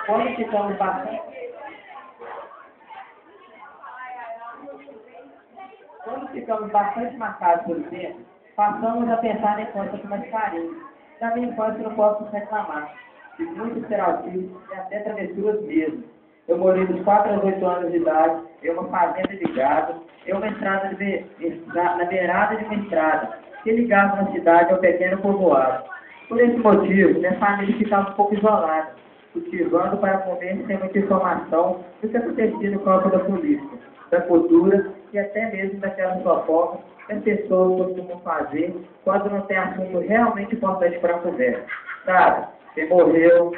Quando ficamos bastante, quando ficamos bastante marcados pelo tempo, passamos a pensar na infância com mais carinho. Da minha infância não posso reclamar. Fiz muitos estereótipos e até travessuras mesmo. Eu morei dos 4 aos 8 anos de idade, em uma fazenda de gado, em uma estrada na beirada de uma estrada, que ligava na cidade ao pequeno povoado. Por esse motivo, minha família ficava um pouco isolada, cultivando para comer sem muita informação do que acontecia no campo da política, da cultura e até mesmo daquelas fofocas que as pessoas costumam fazer quando não tem assunto realmente importante para a conversa. Sabe? Quem morreu,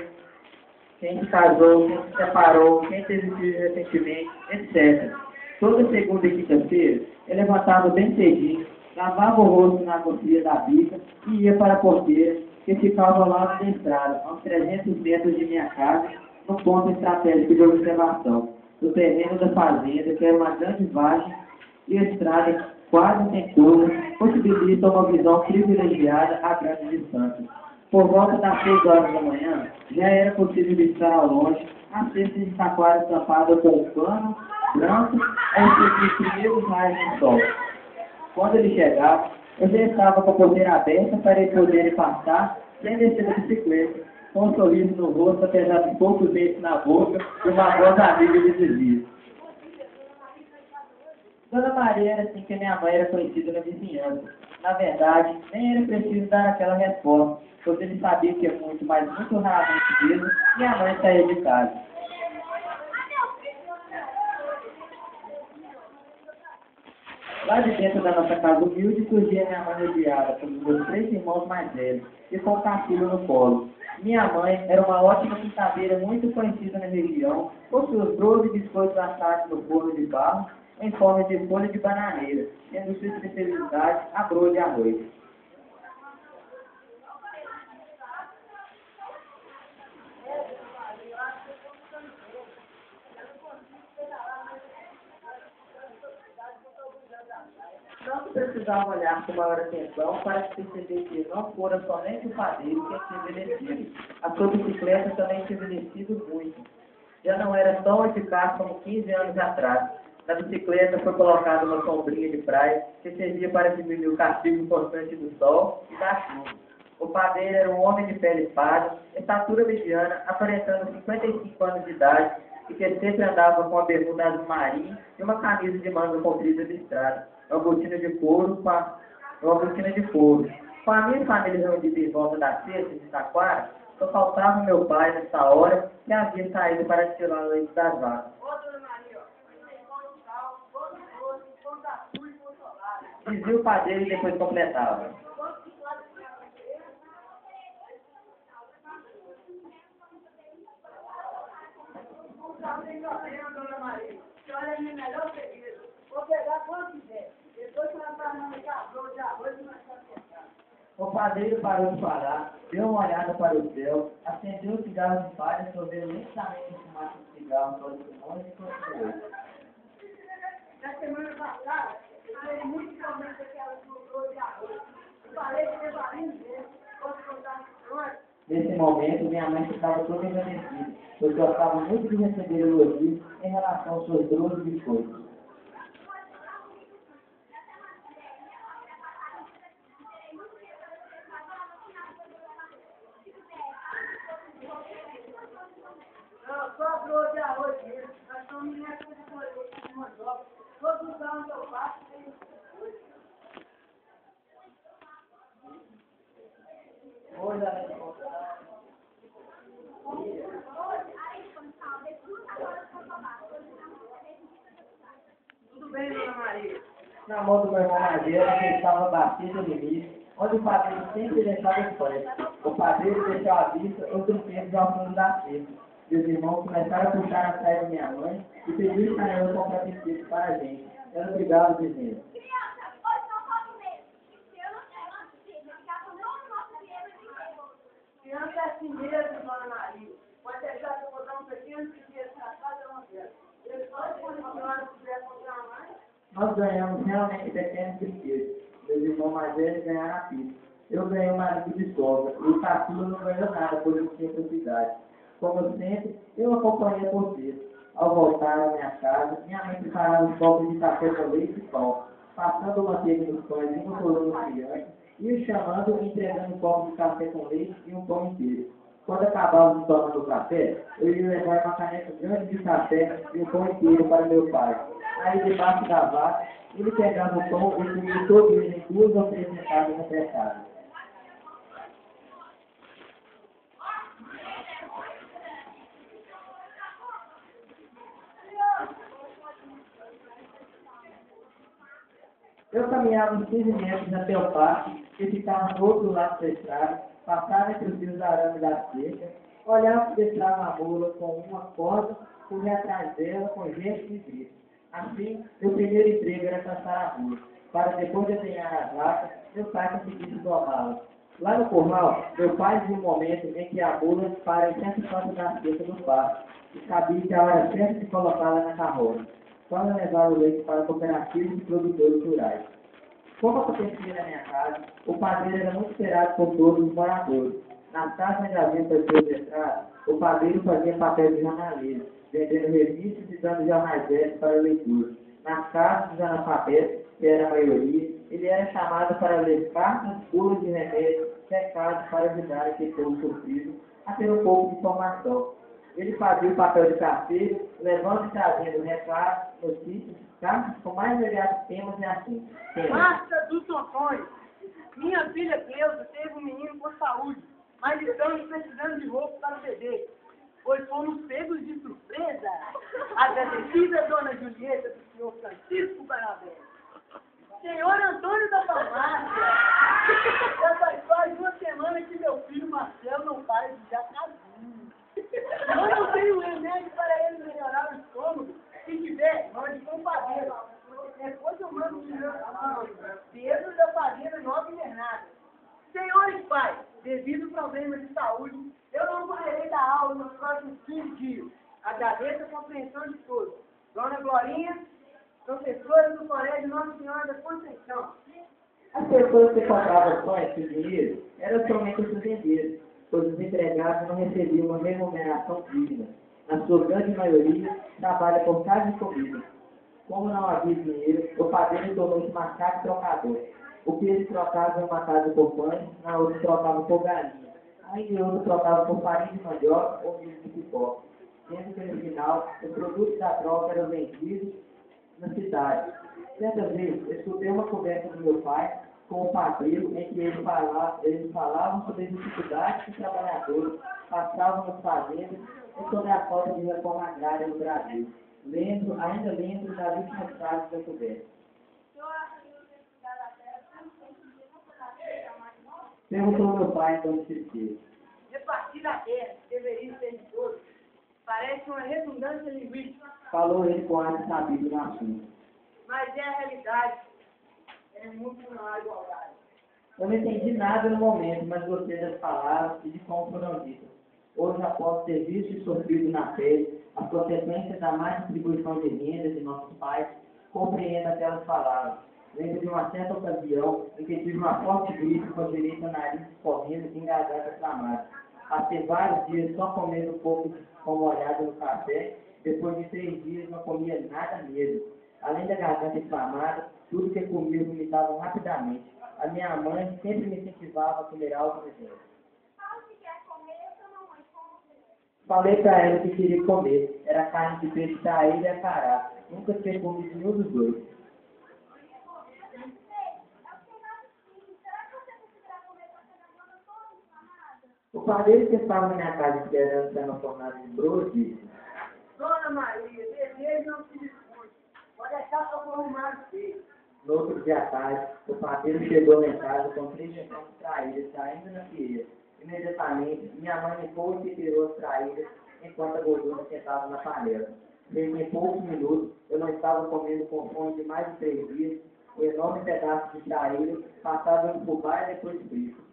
quem se casou, quem se separou, quem teve filhos recentemente, etc. Toda segunda e quinta-feira, eu levantava bem cedinho, lavava o rosto na cozinha da bica e ia para a porteira, que ficava ao lado da estrada, a uns 300 metros de minha casa, num ponto estratégico de observação, do terreno da fazenda, que era uma grande vargem, e a estrada quase sem curva, possibilita uma visão privilegiada a grande distância. Por volta das 6 horas da manhã, já era possível visitar ao longe a cesta de taquara tampada com um pano branco a receber os primeiros raios do sol. Quando ele chegava, eu já estava com a porteira aberta para ele poder passar sem descer da bicicleta, com um sorriso no rosto, apesar de poucos dentes na boca e uma voz amiga de dizia. Dona Maria era assim que minha mãe era conhecida na vizinhança. Na verdade, nem era preciso dar aquela resposta, pois ele sabia que muito, mas muito raramente mesmo, minha mãe saía de casa. Lá de dentro da nossa casa humilde surgia minha mãe rodeada pelos meus 3 irmãos mais velhos e com o caçula no colo. Minha mãe era uma ótima quintadeira muito conhecida na região, por seus brotos e biscoitos assados no forno de barro, em forma de folha de bananeira, sendo sua especialidade a broa de arroz. Não se precisava olhar com maior atenção para perceber que não fora somente o padeiro que tinha envelhecido. A sua bicicleta também tinha envelhecido muito. Já não era tão eficaz como 15 anos atrás. Na bicicleta foi colocada uma sombrinha de praia que servia para diminuir o castigo constante do sol e da chuva. O padeiro era um homem de pele parda, estatura mediana, aparentando 55 anos de idade, e que sempre andava com a bermuda azul marinho e uma camisa de manga comprida listrada, uma botina de couro. Com a minha família reunida em volta da cesta de taquara, só faltava meu pai nessa hora, que havia saído para tirar o leite das vacas. Dizia o padeiro e depois completava. Dona Maria, a senhora é minha melhor seguida. Vou pegar quanto quiser. Depois ela vai mandar broa de arroz e nós vamos pegar. O padeiro parou de falar, deu uma olhada para o céu, acendeu o cigarro de palha, sorveu lentamente o fumaça do cigarro para os pulmões e continuou. Na semana passada, eu falei muito realmente aquela broa de arroz. Eu falei que eu valia mesmo. Posso contar com senhora? Nesse momento, minha mãe ficava toda engrandecida, pois gostava muito de receber elogios em relação aos seus broas e biscoitos. Não, só broa de arroz mesmo. Nós somos minha coisa de mandioca. Todos os anos eu faço, tem coisa. Hoje, além de Tudo bem, Dona Maria? na mão do meu irmão Madeira, que estava batido no início, onde o padeiro sempre deixava os pés. O padeiro deixou à vista outro tempo ao fundo da cesta. E os irmãos começaram a puxar a saia de minha mãe e pediram para ela comprar biscoito para a gente. Ela brigava dizendo: Criança é assim mesmo, Dona Maria. Pode deixar que eu vou dar um pequeno dinheiro para casa, eu não quero. Ele pode, quando a senhora quiser comprar mais. nós ganhamos realmente pequenos brinquedos. Meus irmãos mais velhos ganharam a pista. Eu ganhei uma língua de sogra. E o caçula não ganhou nada, pois não tinha propriedade. Como sempre, eu acompanhei vocês. Ao voltar à minha casa, minha mãe preparava um copo de café com leite e pão, passando manteiga nos pães e motorando as crianças, e o chamando e entregando um copo de café com leite e um pão inteiro. Quando acabávamos de tomar o café, eu ia levar uma caneca grande de café e um pão inteiro para meu pai. Aí, debaixo da vaca, ele pegava o pão e comia todo ele em 2 ou 3 sentadas apressadas. Eu caminhava uns 15 metros até o parque, que ficava do outro lado da estrada, passava entre os fios da arame da cerca, olhava se deixava a mula com uma corda, corria atrás dela com gestos e gritos. Assim, meu primeiro emprego era caçar a mula, para depois de apanhar as vacas, meu pai conseguisse domá-la. Lá no curral, meu pai viu um momento em que a mula para em certo canto da cerca do parque, e sabia que a hora certa de colocá-la na carroça, quando levava o leite para cooperativas e produtores rurais. Como acontecia na minha casa, o padeiro era muito esperado por todos os moradores. Nas casas onde havia pessoas de estrada, o padeiro fazia papel de jornaleiro, vendendo revistas e dando jornais velhos para a leitura. Nas casas dos analfabetos, que era a maioria, ele era chamado para ler cartas, bulas de remédio, recados para ajudar aquele povo sofrido a ter um pouco de informação. Ele fazia o papel de carteiro, levando e trazendo recados, notícias, cartas com mais variados temas e assuntos. Basta dos sonhos. Minha filha Cleusa teve um menino com saúde, mas estamos precisando de roupa para o bebê, pois fomos pegos de surpresa. Agradecida dona Julieta do senhor Francisco Barabé. Senhor Antônio da Farmácia, já faz 2 semanas que meu filho Marcelo não para de jacazinho. Eu não tenho remédio para ele melhorar o estômago. Se tiver, mande com o padeiro. Depois eu mando o meu Pedro da Fazenda Nova Invernada. Senhores pais, devido a problemas de saúde, eu não poderei dar aula nos próximos 15 dias. Agradeço a compreensão de todos. Dona Glorinha, professora do Colégio Nossa Senhora da Conceição. As pessoas que compravam pães com dinheiro eram somente os vendedores, pois os empregados não recebiam uma remuneração digna. Na sua grande maioria, trabalha por casa de comida. Como não havia dinheiro, o padeiro tornou-se macaco trocador. O que ele trocava em uma casa por pães, na outra trocava por galinha. Aí em outra trocava por farinha de mandioca ou milho de pipoca. Sendo que no final, os produtos da troca eram vendidos na cidade. Certa vez, eu escutei uma conversa do meu pai com o padeiro em que eles falavam sobre as dificuldades que os trabalhadores passavam nas fazendas e sobre a falta de reforma agrária no Brasil. Ainda lembro das últimas frases da conversa. Perguntou meu pai então se Repartir a terra deveria ser de todos. Parece uma redundância linguística. falou ele com ar de sabido no assunto. Mas é a realidade. É muito não há igualdade. Eu não entendi nada no momento, mas gostei das palavras e de como foram ditas. Hoje, após ter visto e sofrido na pele as consequências da má distribuição de rendas de nossos pais, compreendo aquelas palavras. Lembro de uma certa ocasião em que tive uma forte gripe com direito ao nariz correndo e garganta inflamada. Passei vários dias só comendo um pouco de pão molhado no café, depois de 3 dias não comia nada mesmo. Além da garganta inflamada, tudo que comia vomitava rapidamente. A minha mãe sempre me incentivava a comer algo no exemplo. Falei para ela que queria comer. Era carne de peixe da ilha e acará. Nunca tinha comido nenhum dos dois. O padeiro que estava na minha casa esperando ser uma fornada de broa disse: Dona Maria, desejo não se discute. Pode deixar que eu vou arrumar o feio. No outro dia à tarde, o padeiro chegou em casa com 3 jejões de traíras saindo na pia. Imediatamente, minha mãe limpou e tirou as traíras enquanto a gordura sentava na panela. Em poucos minutos, eu não estava comendo com fome de mais de 3 dias, um enorme pedaço de traíra passava no fubá e depois frito.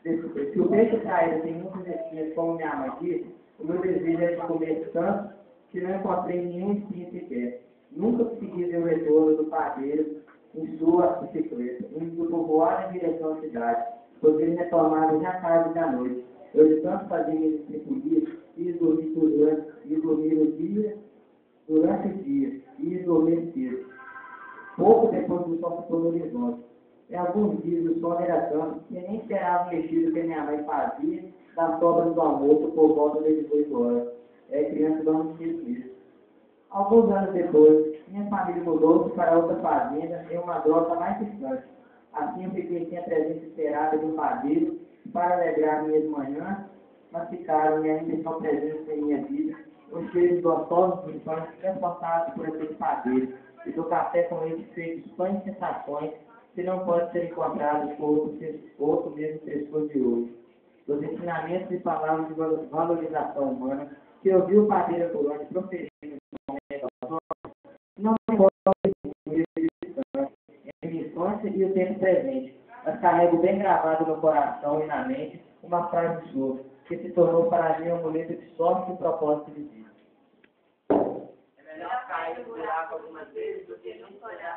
Se o peixe traíra tem muitas espinhas, como minha mãe disse, o meu desejo era de comer tanto que não encontrei nenhum espinho sequer. Nunca consegui ver o retorno do padeiro em sua bicicleta, indo do povoado em direção à cidade, pois ele retornava já tarde da noite. Eu de tanto fazer minhas estripulias, e dormir o dia, durante o dia, e dormir cedo. Pouco depois do sol ficou no horizonte. Em alguns dias o sol era tanto que nem esperava o mexido que minha mãe fazia das sobras do almoço por volta das 18 horas. É criança não me esqueço disso. Alguns anos depois, minha família mudou-se para outra fazenda em uma grota mais distante. Assim eu fiquei sem a presença esperada de um padeiro para alegrar minhas manhãs, mas ficaram e ainda estão presentes em minha vida os cheiros gostosos de pães transportados por aquele padeiro e do café com leite feito de pães e sensações que não pode ser encontrado por outro mesmo frescor de hoje. Dos ensinamentos e palavras de valorização humana que eu vi o padeiro atuante proferir não importa em minha infância e o tempo presente, mas carrego bem gravado no coração e na mente uma frase sua, que se tornou para mim um amuleto de sorte e propósito de vida. É melhor cair no buraco algumas vezes do que nunca olhar